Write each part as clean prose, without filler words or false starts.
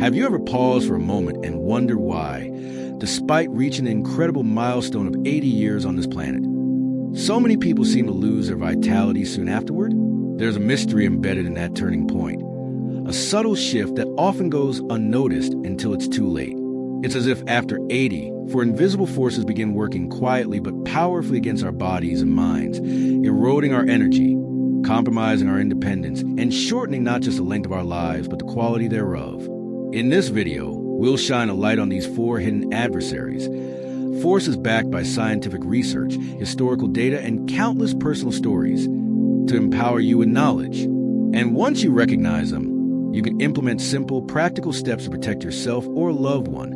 Have you ever paused for a moment and wondered why, despite reaching the incredible milestone of 80 years on this planet, so many people seem to lose their vitality soon afterward? There's a mystery embedded in that turning point, a subtle shift that often goes unnoticed until it's too late. It's as if after 80, for invisible forces begin working quietly but powerfully against our bodies and minds, eroding our energy, compromising our independence, and shortening not just the length of our lives, but the quality thereof. In this video, we'll shine a light on these 4 hidden adversaries, forces backed by scientific research, historical data, and countless personal stories to empower you with knowledge. And once you recognize them, you can implement simple, practical steps to protect yourself or a loved one,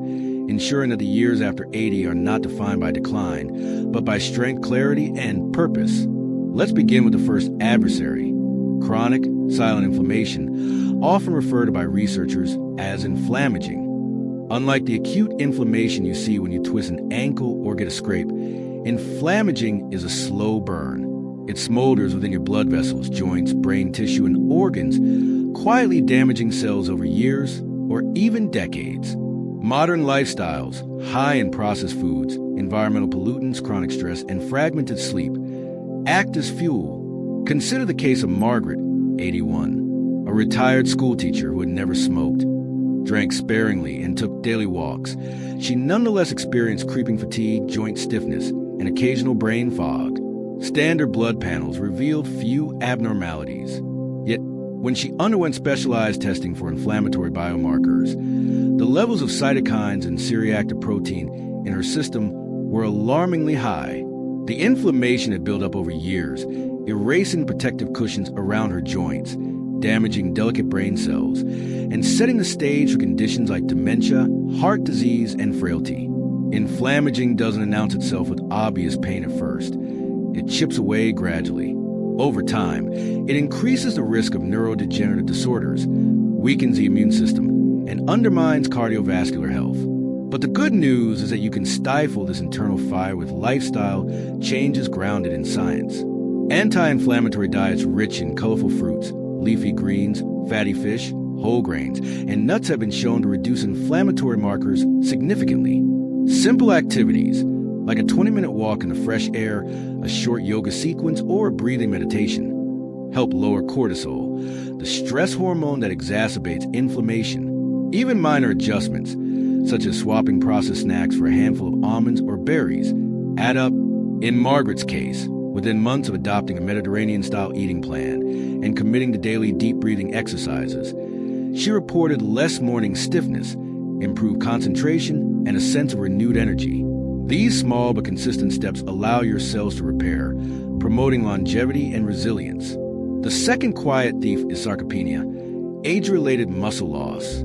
ensuring that the years after 80 are not defined by decline, but by strength, clarity, and purpose. Let's begin with the first adversary, chronic silent inflammation, often referred to by researchers as inflammaging. Unlike the acute inflammation you see when you twist an ankle or get a scrape, inflammaging is a slow burn. It smolders within your blood vessels, joints, brain tissue, and organs, quietly damaging cells over years or even decades. Modern lifestyles, high in processed foods, environmental pollutants, chronic stress, and fragmented sleep, act as fuel. Consider the case of Margaret, 81, a retired schoolteacher who had never smoked, drank sparingly, and took daily walks. She nonetheless experienced creeping fatigue, joint stiffness, and occasional brain fog. Standard blood panels revealed few abnormalities. Yet, when she underwent specialized testing for inflammatory biomarkers, the levels of cytokines and C-reactive protein in her system were alarmingly high. The inflammation had built up over years, erasing protective cushions around her joints, damaging delicate brain cells, and setting the stage for conditions like dementia, heart disease, and frailty. Inflammaging doesn't announce itself with obvious pain at first. It chips away gradually. Over time, it increases the risk of neurodegenerative disorders, weakens the immune system, and undermines cardiovascular health. But the good news is that you can stifle this internal fire with lifestyle changes grounded in science. Anti-inflammatory diets rich in colorful fruits, leafy greens, fatty fish, whole grains, and nuts have been shown to reduce inflammatory markers significantly. Simple activities, like a 20-minute walk in the fresh air, a short yoga sequence, or a breathing meditation, help lower cortisol, the stress hormone that exacerbates inflammation. Even minor adjustments, such as swapping processed snacks for a handful of almonds or berries, add up. In Margaret's case, within months of adopting a Mediterranean-style eating plan and committing to daily deep breathing exercises, she reported less morning stiffness, improved concentration, and a sense of renewed energy. These small but consistent steps allow your cells to repair, promoting longevity and resilience. The second quiet thief is sarcopenia, age-related muscle loss.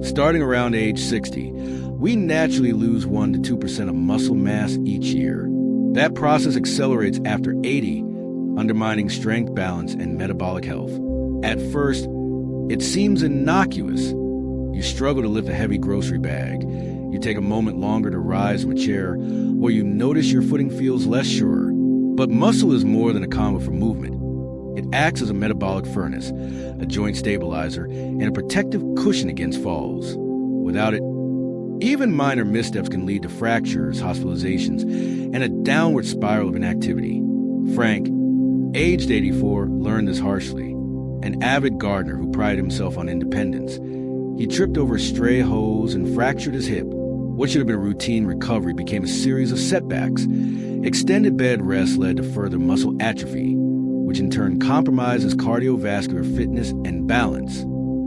Starting around age 60, we naturally lose 1 to 2% of muscle mass each year. That process accelerates after 80, undermining strength, balance, and metabolic health. At first, it seems innocuous. You struggle to lift a heavy grocery bag, you take a moment longer to rise from a chair, or you notice your footing feels less sure. But muscle is more than a combo for movement. It acts as a metabolic furnace, a joint stabilizer, and a protective cushion against falls. Without it, even minor missteps can lead to fractures, hospitalizations, and a downward spiral of inactivity. Frank, aged 84, learned this harshly. An avid gardener who prided himself on independence. He tripped over a stray hose and fractured his hip. What should have been a routine recovery became a series of setbacks. Extended bed rest led to further muscle atrophy, which in turn compromised his cardiovascular fitness and balance.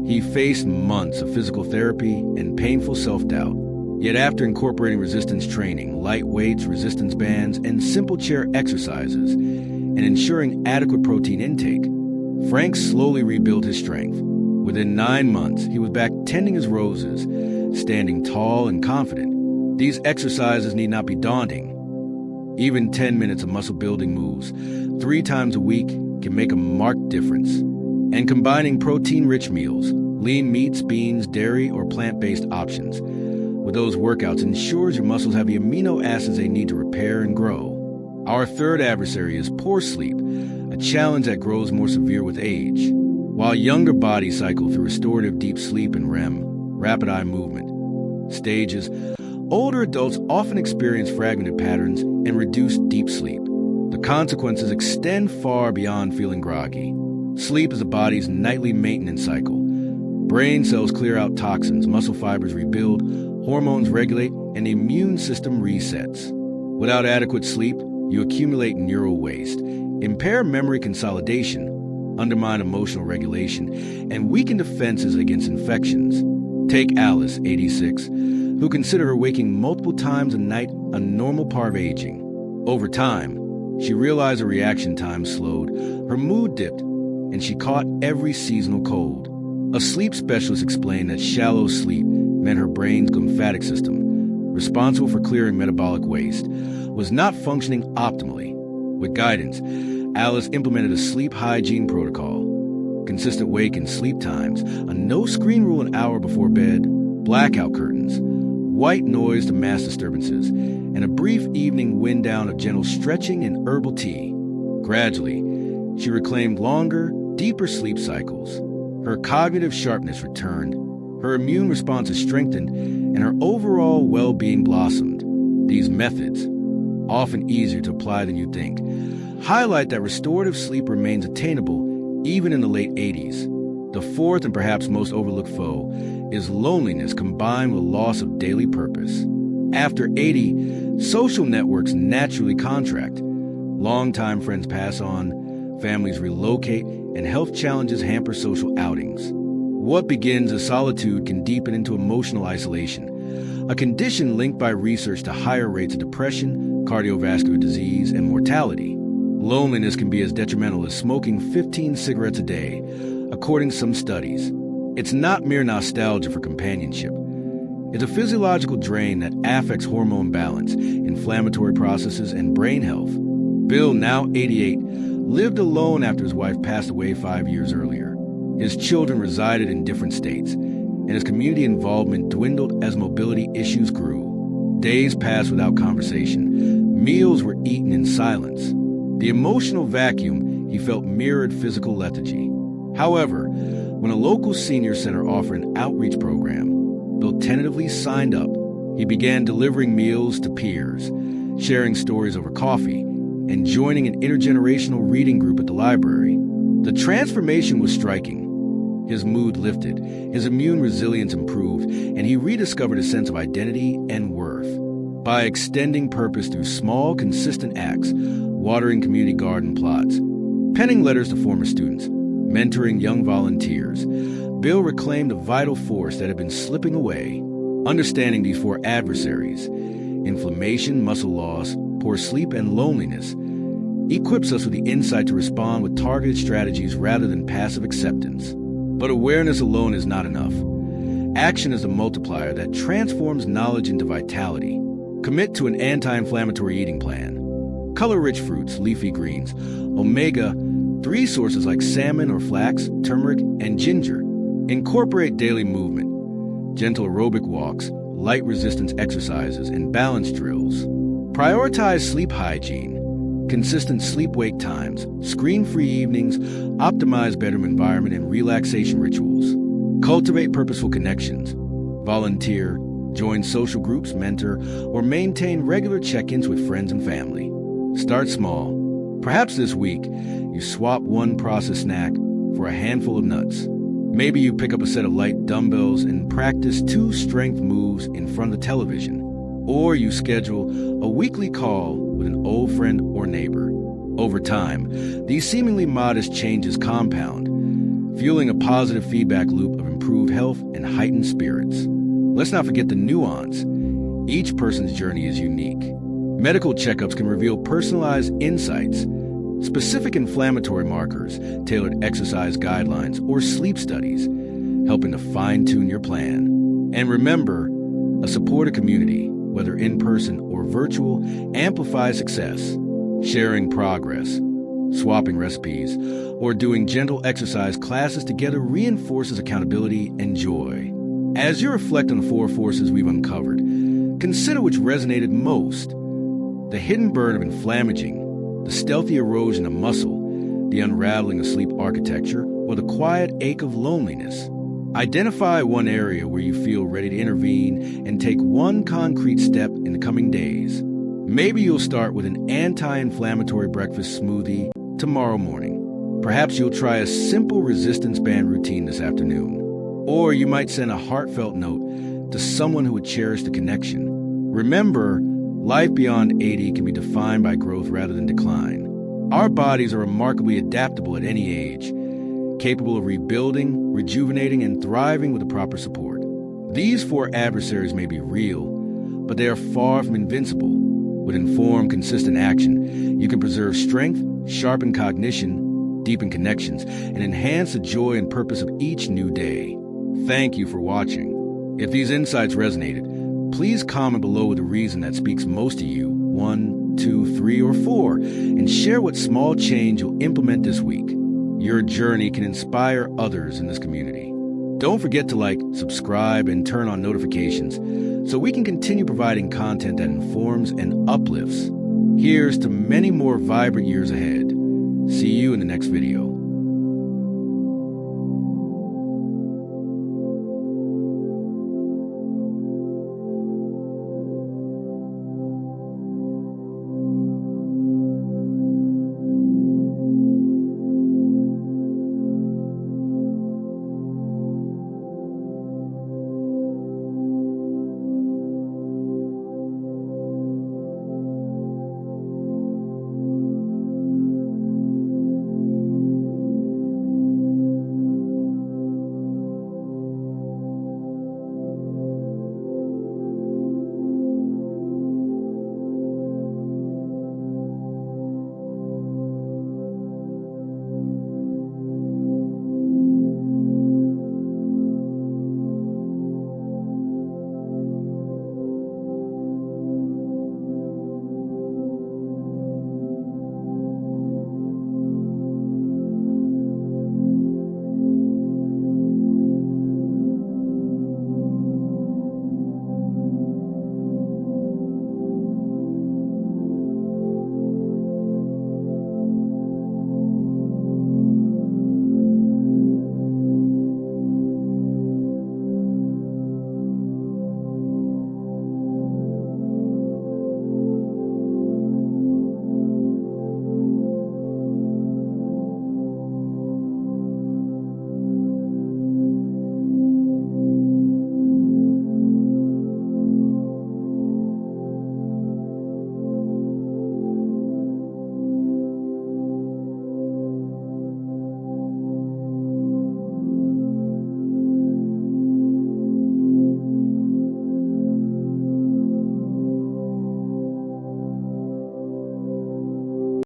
He faced months of physical therapy and painful self-doubt. Yet after incorporating resistance training, light weights, resistance bands, and simple chair exercises, and ensuring adequate protein intake, Frank slowly rebuilt his strength. Within 9 months, he was back tending his roses, standing tall and confident. These exercises need not be daunting. Even 10 minutes of muscle-building moves 3 times a week can make a marked difference. And combining protein-rich meals, lean meats, beans, dairy, or plant-based options, with those workouts ensures your muscles have the amino acids they need to repair and grow. Our third adversary is poor sleep, a challenge that grows more severe with age. While younger bodies cycle through restorative deep sleep and REM, rapid eye movement. Stages. Older adults often experience fragmented patterns and reduced deep sleep. The consequences extend far beyond feeling groggy. Sleep is the body's nightly maintenance cycle. Brain cells clear out toxins, muscle fibers rebuild, hormones regulate, and the immune system resets. Without adequate sleep, you accumulate neural waste, impair memory consolidation, undermine emotional regulation, and weaken defenses against infections. Take Alice, 86, who considered her waking multiple times a night a normal part of aging. Over time, she realized her reaction time slowed, her mood dipped, and she caught every seasonal cold. A sleep specialist explained that shallow sleep meant her brain's lymphatic system, responsible for clearing metabolic waste, was not functioning optimally. With guidance, Alice implemented a sleep hygiene protocol: consistent wake and sleep times, a no-screen rule an hour before bed, blackout curtains, white noise to mask disturbances, and a brief evening wind down of gentle stretching and herbal tea. Gradually, she reclaimed longer, deeper sleep cycles. Her cognitive sharpness returned, her immune responses strengthened, and her overall well-being blossomed. These methods, often easier to apply than you think, highlight that restorative sleep remains attainable even in the late 80s. The fourth and perhaps most overlooked foe is loneliness combined with loss of daily purpose. After 80, social networks naturally contract. Longtime friends pass on, families relocate, and health challenges hamper social outings. What begins as solitude can deepen into emotional isolation, a condition linked by research to higher rates of depression, cardiovascular disease, and mortality. Loneliness can be as detrimental as smoking 15 cigarettes a day, according to some studies. It's not mere nostalgia for companionship. It's a physiological drain that affects hormone balance, inflammatory processes, and brain health. Bill, now 88, lived alone after his wife passed away 5 years earlier. His children resided in different states, and his community involvement dwindled as mobility issues grew. Days passed without conversation. Meals were eaten in silence. The emotional vacuum he felt mirrored physical lethargy. However, when a local senior center offered an outreach program, Bill tentatively signed up. He began delivering meals to peers, sharing stories over coffee, and joining an intergenerational reading group at the library. The transformation was striking. His mood lifted, his immune resilience improved, and he rediscovered a sense of identity and worth. By extending purpose through small, consistent acts, watering community garden plots, penning letters to former students, mentoring young volunteers, Bill reclaimed a vital force that had been slipping away. Understanding these four adversaries, inflammation, muscle loss, poor sleep, and loneliness, equips us with the insight to respond with targeted strategies rather than passive acceptance. But awareness alone is not enough. Action is the multiplier that transforms knowledge into vitality. Commit to an anti-inflammatory eating plan. Color-rich fruits, leafy greens, omega-3 sources like salmon or flax, turmeric, and ginger. Incorporate daily movement, gentle aerobic walks, light resistance exercises, and balance drills. Prioritize sleep hygiene, consistent sleep-wake times, screen-free evenings, optimize bedroom environment, and relaxation rituals. Cultivate purposeful connections. Volunteer, join social groups, mentor, or maintain regular check-ins with friends and family. Start small. Perhaps this week, you swap one processed snack for a handful of nuts. Maybe you pick up a set of light dumbbells and practice 2 strength moves in front of the television. Or you schedule a weekly call with an old friend or neighbor. Over time, these seemingly modest changes compound, fueling a positive feedback loop of improved health and heightened spirits. Let's not forget the nuance. Each person's journey is unique. Medical checkups can reveal personalized insights, specific inflammatory markers, tailored exercise guidelines, or sleep studies, helping to fine-tune your plan. And remember, a supportive community, whether in person or virtual, amplifies success. Sharing progress, swapping recipes, or doing gentle exercise classes together reinforces accountability and joy. As you reflect on the 4 forces we've uncovered, consider which resonated most: the hidden burn of inflammaging, the stealthy erosion of muscle, the unraveling of sleep architecture, or the quiet ache of loneliness. Identify one area where you feel ready to intervene and take one concrete step in the coming days. Maybe you'll start with an anti-inflammatory breakfast smoothie tomorrow morning. Perhaps you'll try a simple resistance band routine this afternoon. Or you might send a heartfelt note to someone who would cherish the connection. Remember, life beyond 80 can be defined by growth rather than decline. Our bodies are remarkably adaptable at any age, capable of rebuilding, rejuvenating, and thriving with the proper support. These 4 adversaries may be real, but they are far from invincible. With informed, consistent action, you can preserve strength, sharpen cognition, deepen connections, and enhance the joy and purpose of each new day. Thank you for watching. If these insights resonated, please comment below with the reason that speaks most to you, 1, 2, 3, or 4, and share what small change you'll implement this week. Your journey can inspire others in this community. Don't forget to like, subscribe, and turn on notifications so we can continue providing content that informs and uplifts. Here's to many more vibrant years ahead. See you in the next video.